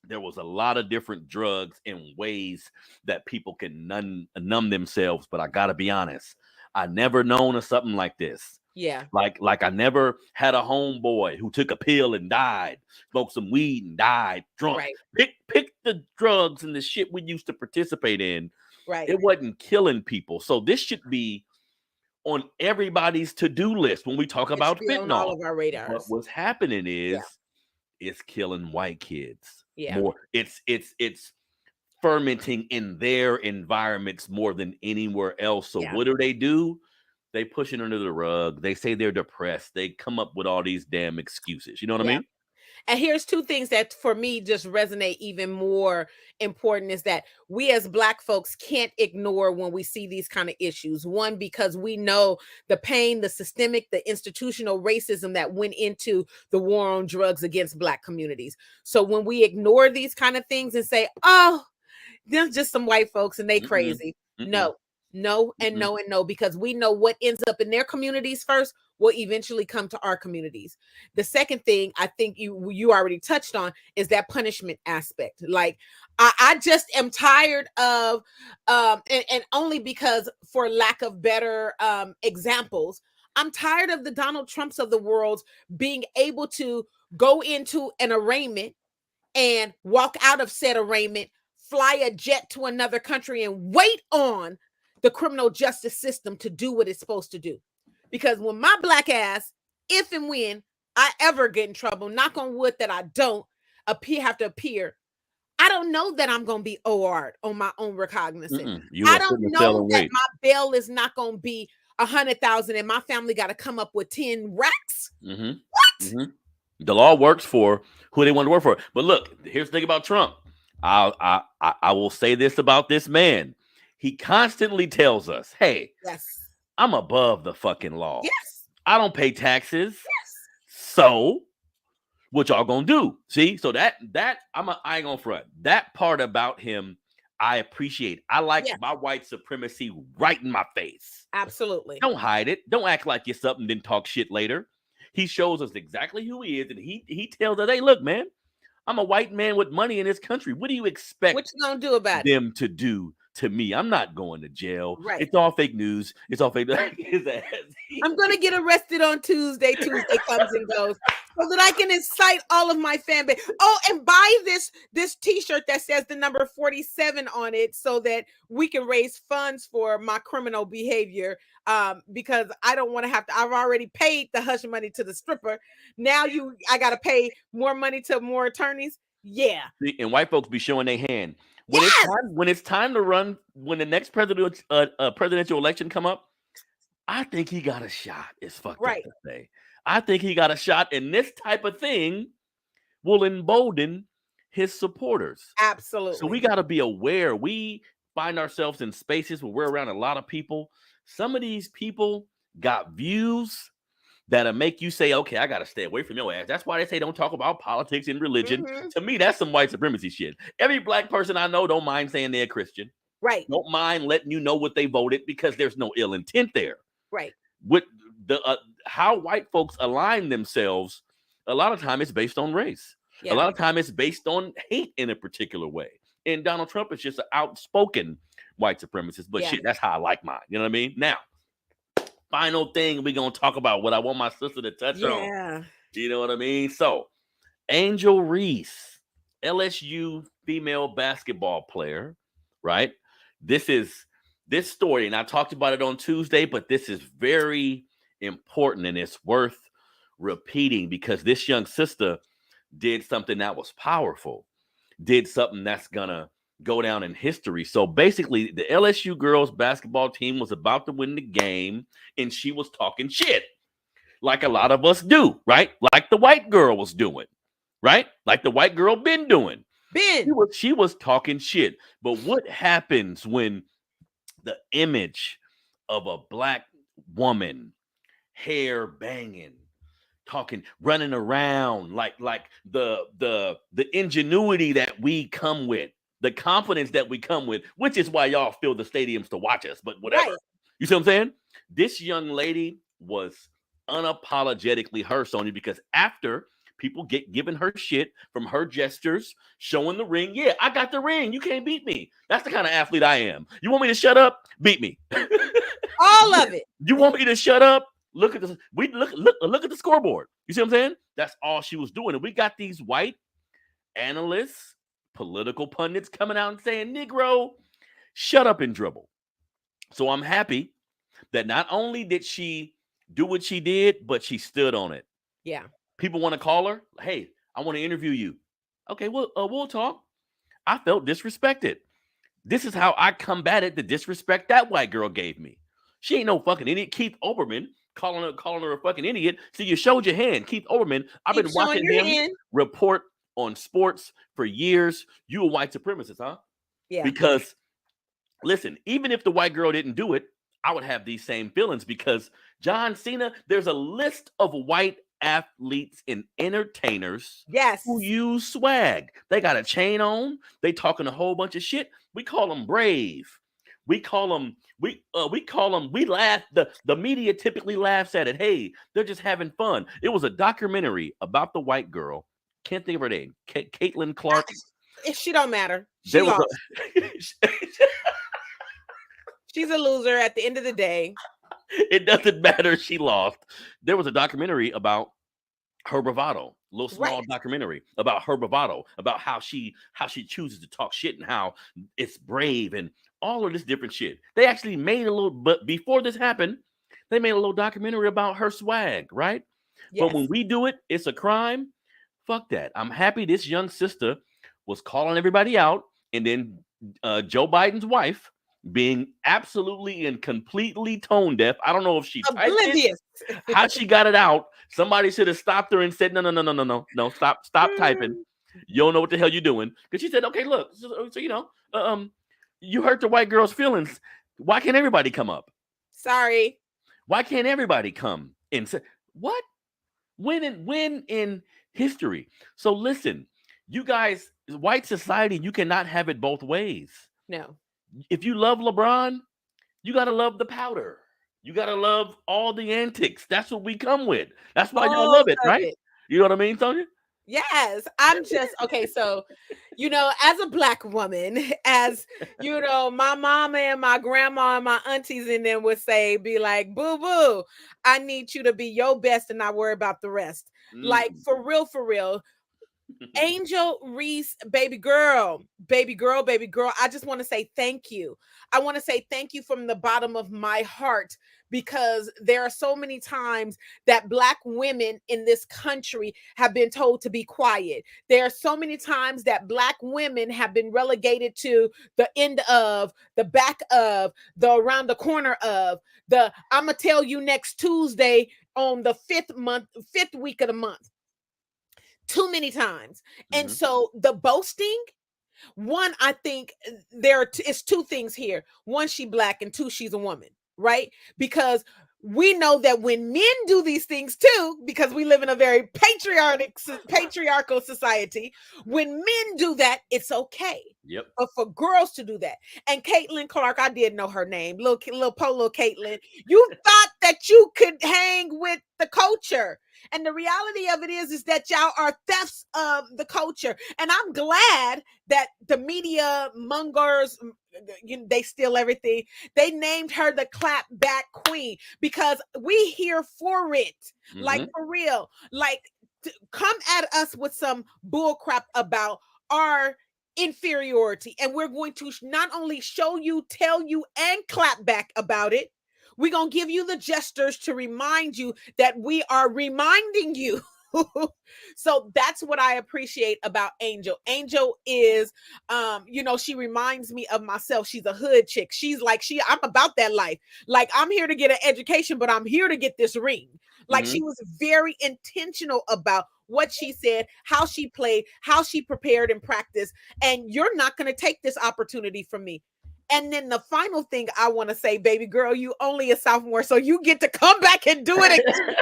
there was a lot of different drugs and ways that people can numb themselves. But I gotta be honest, I never known of something like this. Yeah. Like I never had a homeboy who took a pill and died, smoked some weed and died drunk. Right. Pick the drugs and the shit we used to participate in. Right. It wasn't killing people. So this should be on everybody's to-do list when we talk It about should be on all fentanyl. of our But radars. what's happening Yeah. is it's killing white kids Yeah. more. It's fermenting in their environments more than anywhere else. So Yeah. what do? They push it under the rug. They say they're depressed. They come up with all these damn excuses. You know what I Yeah. mean? And here's two things that for me just resonate even more important is that we as Black folks can't ignore when we see these kind of issues. One, because we know the pain, the systemic, the institutional racism that went into the war on drugs against Black communities. So when we ignore these kind of things and say, oh, there's just some white folks and they crazy. No, and no, because we know what ends up in their communities first will eventually come to our communities. The second thing I think you already touched on is that punishment aspect. Like I just am tired of and only because for lack of better examples, I'm tired of the Donald Trumps of the world being able to go into an arraignment and walk out of said arraignment, fly a jet to another country and wait on the criminal justice system to do what it's supposed to do. Because when my Black ass, if and when I ever get in trouble, knock on wood that I don't have to appear, I don't know that I'm going to be OR'd on my own recognizance. I don't know that my bail is not going to be 100,000 and my family got to come up with 10 racks. What? The law works for who they want to work for. But look, here's the thing about Trump. I will say this about this man. He constantly tells us, hey, yes, I'm above the fucking law. Yes. I don't pay taxes. Yes. So what y'all gonna do? See, so that I ain't gonna front. That part about him, I appreciate. I like my white supremacy right in my face. Absolutely. Don't hide it. Don't act like you're something, then talk shit later. He shows us exactly who he is, and he tells us, hey, look, man, I'm a white man with money in this country. What do you expect what you gonna do about them to do to me? I'm not going to jail. Right. It's all fake news. It's all fake. I'm gonna get arrested on Tuesday. Tuesday comes and goes, so that I can incite all of my fan base. Oh, and buy this T-shirt that says the number 47 on it, so that we can raise funds for my criminal behavior. Because I don't want to have to. I've already paid the hush money to the stripper. Now I got to pay more money to more attorneys. Yeah. And white folks be showing their hand. When it's time to run, when the next presidential election come up, I think he got a shot. It's fucked up to say. I think he got a shot, and this type of thing will embolden his supporters. Absolutely. So we got to be aware. We find ourselves in spaces where we're around a lot of people. Some of these people got views that'll make you say, okay, I got to stay away from your ass. That's why they say don't talk about politics and religion. To me, that's some white supremacy shit. Every Black person I know don't mind saying they're a Christian. Right. Don't mind letting you know what they voted because there's no ill intent there. Right. With the how white folks align themselves, a lot of time it's based on race. Yeah. A lot of time it's based on hate in a particular way. And Donald Trump is just an outspoken white supremacist. But shit, that's how I like mine. You know what I mean? Now, final thing we're going to talk about, what I want my sister to touch on. You know what I mean? So, Angel Reese, LSU female basketball player, right? This story, and I talked about it on Tuesday, but this is very important and it's worth repeating because this young sister did something that was powerful, did something that's gonna go down in history. So basically, the LSU girls basketball team was about to win the game, and she was talking shit, like a lot of us do, right? Like the white girl was doing, right? Like the white girl been doing. She was talking shit. But what happens when the image of a black woman, hair banging, talking, running around, like the ingenuity that we come with, the confidence that we come with, which is why y'all fill the stadiums to watch us, but whatever. Right. You see what I'm saying? This young lady was unapologetically her, Sonya, because after people get giving her shit from her gestures, showing the ring. Yeah, I got the ring. You can't beat me. That's the kind of athlete I am. You want me to shut up? Beat me. All of it. You want me to shut up? Look at this. Look at the scoreboard. You see what I'm saying? That's all she was doing. And we got these white analysts, political pundits coming out and saying, Negro, shut up and dribble. So I'm happy that not only did she do what she did, but she stood on it. Yeah. People want to call her. Hey, I want to interview you. Okay, well, we'll talk. I felt disrespected. This is how I combated the disrespect that white girl gave me. She ain't no fucking idiot. Keith Olbermann calling her a fucking idiot. So you showed your hand. Keith Olbermann, I've been watching him report on sports for years. You a white supremacist, huh? Yeah. Because, listen, even if the white girl didn't do it, I would have these same feelings because John Cena, there's a list of white athletes and entertainers who use swag. They got a chain on. They talking a whole bunch of shit. We call them brave. We call them, we laugh. The media typically laughs at it. Hey, they're just having fun. It was a documentary about the white girl. Can't think of her name. Caitlin Clark. She don't matter. She lost. She's a loser at the end of the day. It doesn't matter. She lost. There was a documentary about her bravado, a little small documentary about her bravado, about how she chooses to talk shit and how it's brave and all of this different shit. They actually made a little, but before this happened, they made a little documentary about her swag, right? Yes. But when we do it, it's a crime. Fuck that. I'm happy this young sister was calling everybody out, and then Joe Biden's wife, being absolutely and completely tone deaf. I don't know if she typed it, how she got it out. Somebody should have stopped her and said, no, stop typing. You don't know what the hell you're doing. Because she said, okay, look, so you hurt the white girl's feelings. Why can't everybody come up? Sorry. Why can't everybody come and say, what? When in history? So listen, you guys, white society, you cannot have it both ways. No. If you love LeBron, you got to love the powder. You got to love all the antics. That's what we come with. That's why y'all love it, right? You know what I mean, Sonya? Yes. I'm just, okay, so, as a Black woman, as, my mama and my grandma and my aunties in them would say, be like, boo-boo, I need you to be your best and not worry about the rest. Like, for real. Angel Reese, baby girl, I just want to say thank you. I want to say thank you from the bottom of my heart, because there are so many times that Black women in this country have been told to be quiet. There are so many times that Black women have been relegated to the end of, the back of, the around the corner of, the I'm gonna tell you next Tuesday on the fifth week of the month. Too many times. And so the boasting, one, I think it's two things here. One, she Black, and two, she's a woman, right? Because we know that when men do these things too, because we live in a very patriarchal society, when men do that, it's okay. Yep. But for girls to do that, and Caitlin Clark, I did know her name, little Polo Caitlin, you thought that you could hang with the culture. And the reality of it is that y'all are thefts of the culture. And I'm glad that the media mongers, they steal everything. They named her the clap back queen, because we here for it. Like, for real. Like, come at us with some bull crap about our inferiority, and we're going to not only show you, tell you, and clap back about it. We're going to give you the gestures to remind you that we are reminding you. So that's what I appreciate about Angel. Angel is she reminds me of myself. She's a hood chick. She's like, I'm about that life. Like, I'm here to get an education, but I'm here to get this ring. Like, she was very intentional about what she said, how she played, how she prepared and practiced. And you're not going to take this opportunity from me. And then the final thing I want to say, baby girl, you only a sophomore, so you get to come back and do it again.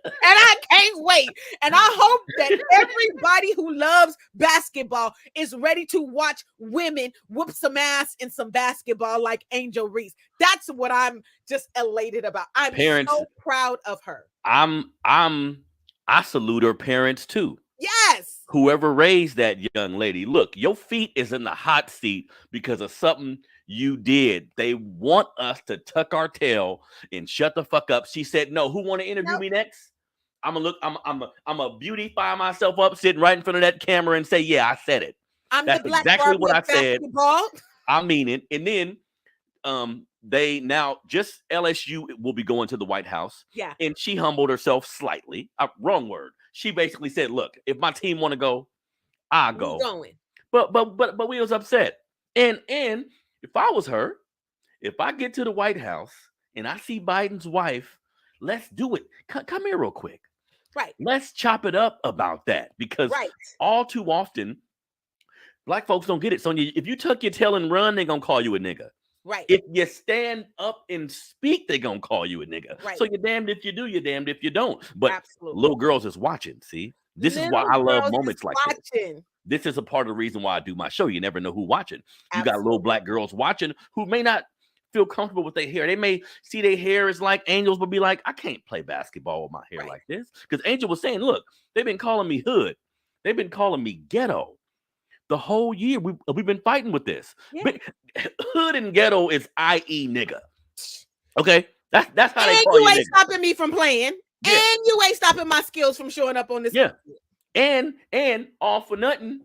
And I can't wait. And I hope that everybody who loves basketball is ready to watch women whoop some ass in some basketball like Angel Reese. That's what I'm just elated about. I'm Parents, so proud of her. I salute her parents too. Yes. Whoever raised that young lady, look, your feet is in the hot seat because of something you did. They want us to tuck our tail and shut the fuck up. She said, no, who want to interview me next? I'm gonna beautify myself up, sitting right in front of that camera and say, yeah, I said it. That's exactly what I said. I mean it. And then they now just LSU will be going to the White House. Yeah. And she humbled herself slightly. Wrong word. She basically said, look, if my team want to go, I'll go. Going. But we was upset. And if I was her, if I get to the White House and I see Biden's wife, let's do it. Come here real quick. Right. Let's chop it up about that, because all too often, black folks don't get it. So if you tuck your tail and run, they're going to call you a nigga. Right. If you stand up and speak, they're going to call you a nigga. Right. So you're damned if you do, you're damned if you don't. But absolutely, little girls is watching, see? This is why I love moments like this. This is a part of the reason why I do my show. You never know who's watching. You got little black girls watching who may not feel comfortable with their hair. They may see their hair is like Angel's, but be like, I can't play basketball with my hair like this. Because Angel was saying, look, they've been calling me hood. They've been calling me ghetto. The whole year we've been fighting with this. But hood and ghetto is i.e. nigga. Okay? That's how they call you. And you ain't stopping me from playing. Yeah. And you ain't stopping my skills from showing up on this. Yeah. And all for nothing,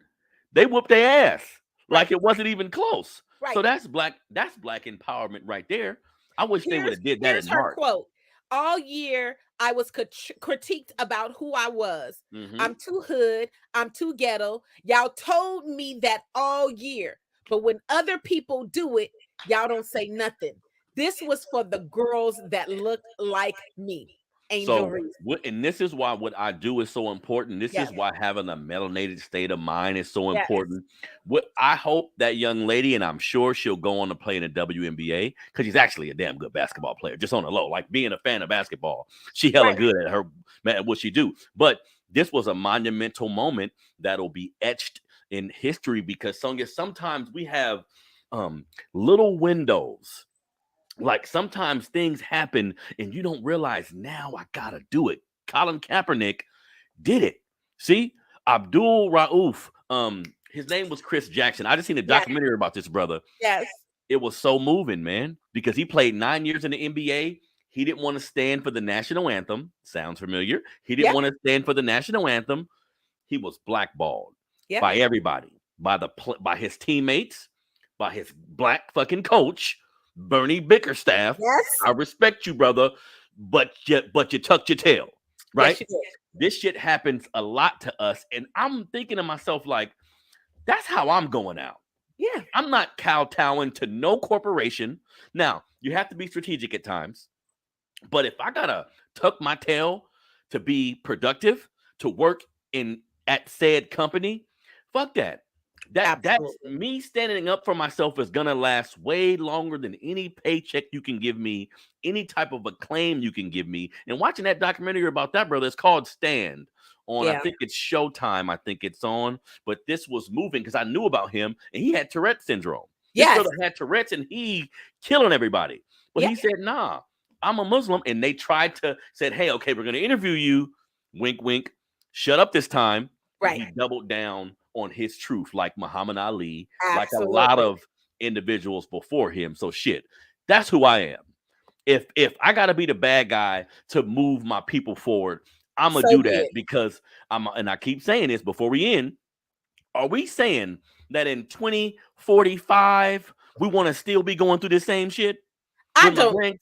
they whooped their ass like it wasn't even close. Right. So that's black empowerment right there. I wish they would have did that in March. Quote. All year I was critiqued about who I was. I'm too hood. I'm too ghetto. Y'all told me that all year. But when other people do it, y'all don't say nothing. This was for the girls that look like me. Angel Reese. And this is why what I do is so important. This is why having a melanated state of mind is so important. What I hope that young lady, and I'm sure she'll go on to play in the WNBA, because she's actually a damn good basketball player, just on the low. Like, being a fan of basketball, she hella good at what she do. But this was a monumental moment that'll be etched in history, because Sonia, sometimes we have little windows. Like, sometimes things happen and you don't realize, now I gotta do it. Colin Kaepernick did it. See, Abdul Rauf. His name was Chris Jackson. I just seen a documentary about this brother. Yes, it was so moving, man, because he played 9 years in the NBA. He didn't want to stand for the national anthem. Sounds familiar? He didn't want to stand for the national anthem. He was blackballed by everybody, by his teammates, by his black fucking coach, Bernie Bickerstaff. Yes. I respect you, brother, but you tucked your tail, right? Yes, this shit happens a lot to us, and I'm thinking to myself, like, that's how I'm going out. Yeah. I'm not kowtowing to no corporation. Now, you have to be strategic at times, but if I gotta tuck my tail to be productive, to work at said company, fuck that. That's me standing up for myself is gonna last way longer than any paycheck you can give me, any type of acclaim you can give me. And watching that documentary about that brother, it's called Stand on, I think it's Showtime. I think it's on, but this was moving because I knew about him and he had Tourette syndrome. This brother had Tourette's and he killing everybody. But he said, nah, I'm a Muslim. And they said, hey, okay, we're gonna interview you. Wink, wink. Shut up this time. Right. He doubled down on his truth, like Muhammad Ali, like a lot of individuals before him. So shit, that's who I am. If I gotta be the bad guy to move my people forward, I'm gonna do that, because and I keep saying this before we end. Are we saying that in 2045 we want to still be going through the same shit? I don't.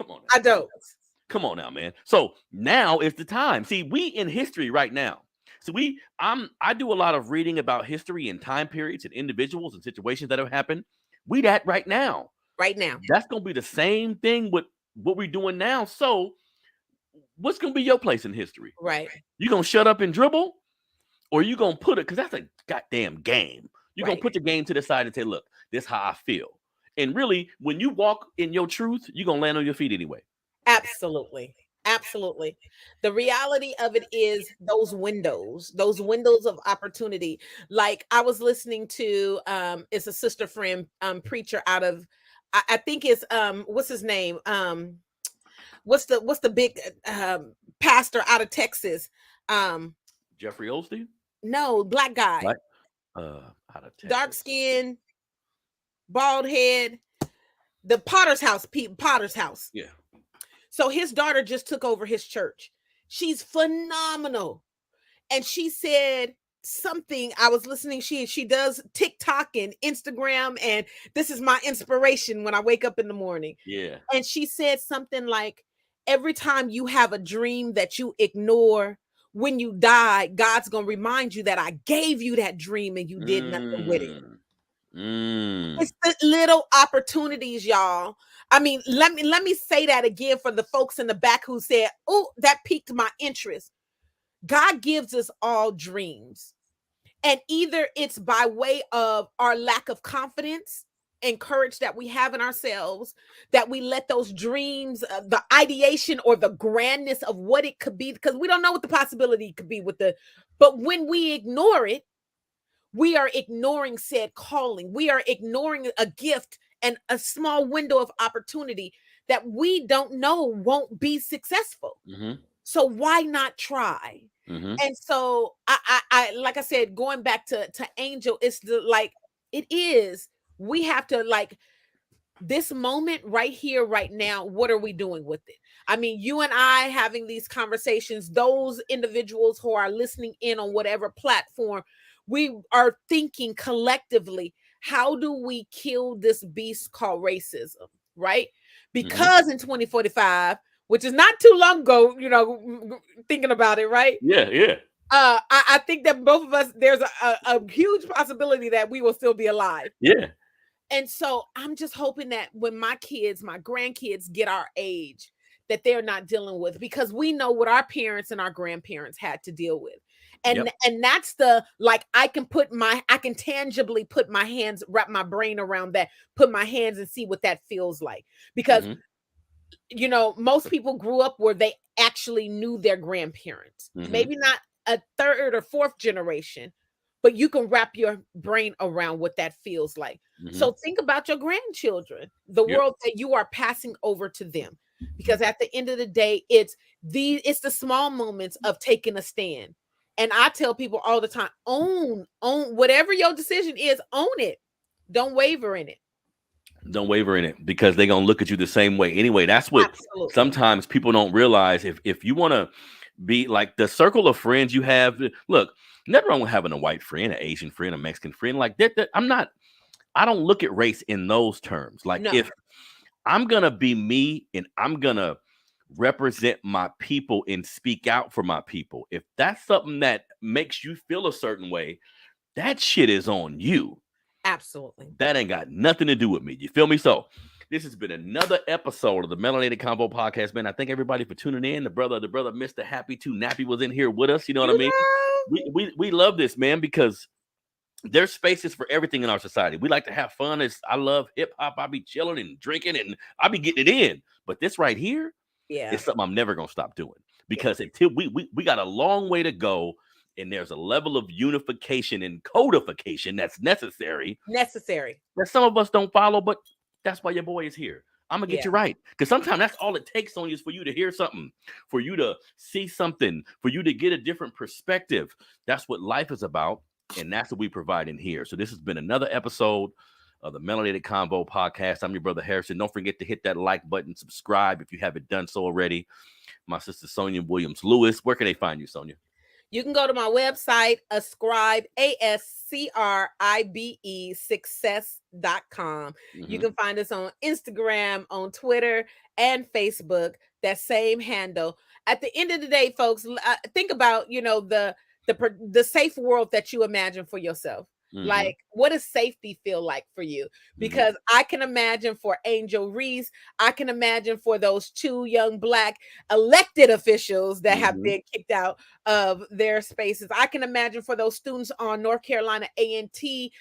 Come on now. I don't. Come on now, man. So now is the time. See, we in history right now. So I do a lot of reading about history and time periods and individuals and situations that have happened. We that right now. Right now. That's gonna be the same thing with what we're doing now. So what's gonna be your place in history? Right. You gonna shut up and dribble? Or you gonna put it, because that's a goddamn game. You're gonna put the game to the side and say, look, this is how I feel. And really, when you walk in your truth, you're gonna land on your feet anyway. Absolutely. Absolutely. The reality of it is those windows of opportunity. Like I was listening to it's a sister friend preacher out of I think it's what's his name? What's the big pastor out of Texas? Jeffrey Olstein? No, black guy. Black? Out of Texas. Dark skin, bald head. The Potter's House, Potter's House. Yeah. So his daughter just took over his church. She's phenomenal. And she said something, I was listening, she does TikTok and Instagram, and this is my inspiration when I wake up in the morning. Yeah. And she said something like, every time you have a dream that you ignore, when you die, God's going to remind you that I gave you that dream and you did nothing with it. It's the little opportunities, y'all. I mean, let me say that again for the folks in the back who said, oh, that piqued my interest. God gives us all dreams. And either it's by way of our lack of confidence and courage that we have in ourselves, that we let those dreams, the ideation or the grandness of what it could be, because we don't know what the possibility could be but when we ignore it, we are ignoring said calling. We are ignoring a gift and a small window of opportunity that we don't know won't be successful. So why not try? And so I like I said, going back to Angel, it's we have to this moment right here, right now, what are we doing with it? I mean, you and I having these conversations, those individuals who are listening in on whatever platform, we are thinking collectively, how do we kill this beast called racism, right? Because in 2045, which is not too long ago, thinking about it, right? Yeah. I think that both of us, there's a huge possibility that we will still be alive. Yeah. And so I'm just hoping that when my kids, my grandkids get our age, that they're not dealing with, because we know what our parents and our grandparents had to deal with. And that's I can tangibly put my hands, wrap my brain around that, put my hands and see what that feels like. Because, most people grew up where they actually knew their grandparents, maybe not a third or fourth generation, but you can wrap your brain around what that feels like. So think about your grandchildren, the world that you are passing over to them, because at the end of the day, it's the small moments of taking a stand. And I tell people all the time, own whatever your decision is, own it. Don't waver in it. Don't waver in it, because they're going to look at you the same way. Anyway, that's what sometimes people don't realize. If you want to be like the circle of friends you have, look, nothing wrong with having a white friend, an Asian friend, a Mexican friend like that. I don't look at race in those terms. Like, if I'm going to be me and I'm going to represent my people and speak out for my people, if that's something that makes you feel a certain way, that shit is on you. Absolutely. That ain't got nothing to do with me. You feel me? So this has been another episode of the Melanated Convo podcast, man. I thank everybody for tuning in. The brother, Mr. Happy Too Nappy was in here with us. You know what I mean? We love this, man, because there's spaces for everything in our society. We like to have fun. I love hip hop. I be chilling and drinking and I be getting it in. But this right here is something I'm never gonna stop doing, because until we got a long way to go, and there's a level of unification and codification that's necessary that some of us don't follow. But that's why your boy is here. I'm gonna get you right, because sometimes that's all it takes on you, is for you to hear something, for you to see something, for you to get a different perspective. That's what life is about. And that's what we provide in here. So this has been another episode of the Melanated Convo podcast. I'm your brother Harrison. Don't forget to hit that like button, subscribe if you haven't done so already. My sister Sonia Williams Lewis. Where can they find you, Sonia? You can go to my website, ascribe, ASCRIBE, success.com. You Mm-hmm. can find us on Instagram, on Twitter, and Facebook, that same handle. At the end of the day, folks, think about, the safe world that you imagine for yourself. Mm-hmm. Like, what does safety feel like for you? Mm-hmm. Because I can imagine for Angel Reese, I can imagine for those two young Black elected officials that have Mm-hmm. been kicked out of their spaces. I can imagine for those students on North Carolina A&T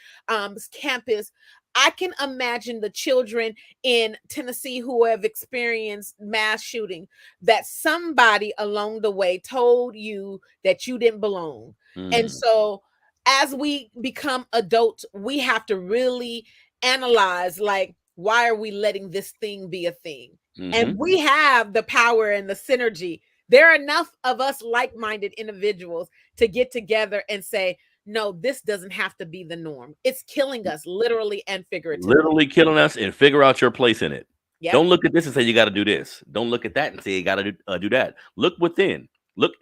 campus. I can imagine the children in Tennessee who have experienced mass shooting, that somebody along the way told you that you didn't belong. And Mm-hmm. so as we become adults, we have to really analyze, like, why are we letting this thing be a thing? Mm-hmm. And we have the power and the synergy. There are enough of us like-minded individuals to get together and say, no, this doesn't have to be the norm. It's killing us literally and figuratively. Literally killing us, and figure out your place in it. Yep. Don't look at this and say you got to do this. Don't look at that and say you got to do that. Look within. Look,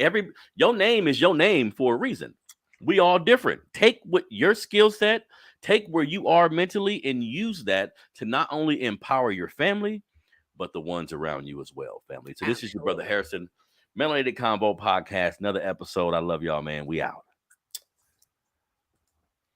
your name is your name for a reason. We all different. Take what your skill set, take where you are mentally, and use that to not only empower your family, but the ones around you as well, family. So this is your brother Absolutely. Harrison, Melanated Convo Podcast. Another episode. I love y'all, man. We out.